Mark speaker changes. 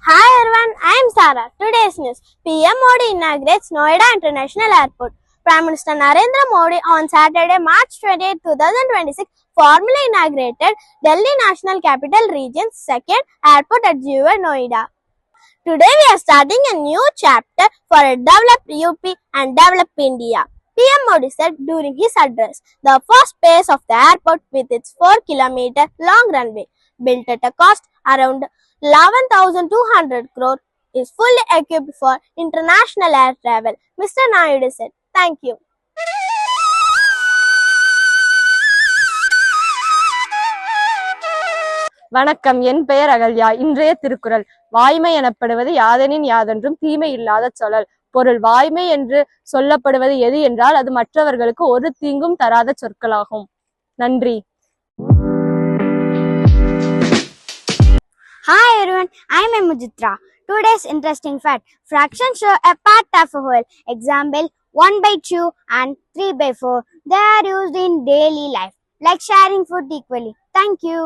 Speaker 1: Hi everyone, I am Sara. Today's news. PM Modi inaugurates Noida International Airport. Prime Minister Narendra Modi on Saturday, March 28, 2026 formally inaugurated Delhi National Capital Region's second airport at GUI Noida. Today we are starting a new chapter for a developed UP and developed India. PM Modi said during his address, the first phase of the airport with its 4-kilometer long runway, built at a cost around 11,200 crore, is fully equipped for international air travel. Mr. Naidu said, "Thank you."
Speaker 2: வணக்கம். என் பெயர் அகல்யா. இன்றைய திருக்குறள். வாய்மை எனப்படுவது யாதெனின் யாதொன்றும் தீமை இல்லாத சொல்லல். பொருள். வாய்மை என்று சொல்லப்படுவது எது என்றால் அது மற்றவர்களுக்கு ஒரு தீங்கும் தராத சொற்களாகும். நன்றி.
Speaker 1: Hi everyone, I am Mujitra. Today's interesting fact: fractions show a part of a whole. Example: 1/2 and 3/4. They are used in daily life, like sharing food equally. Thank you.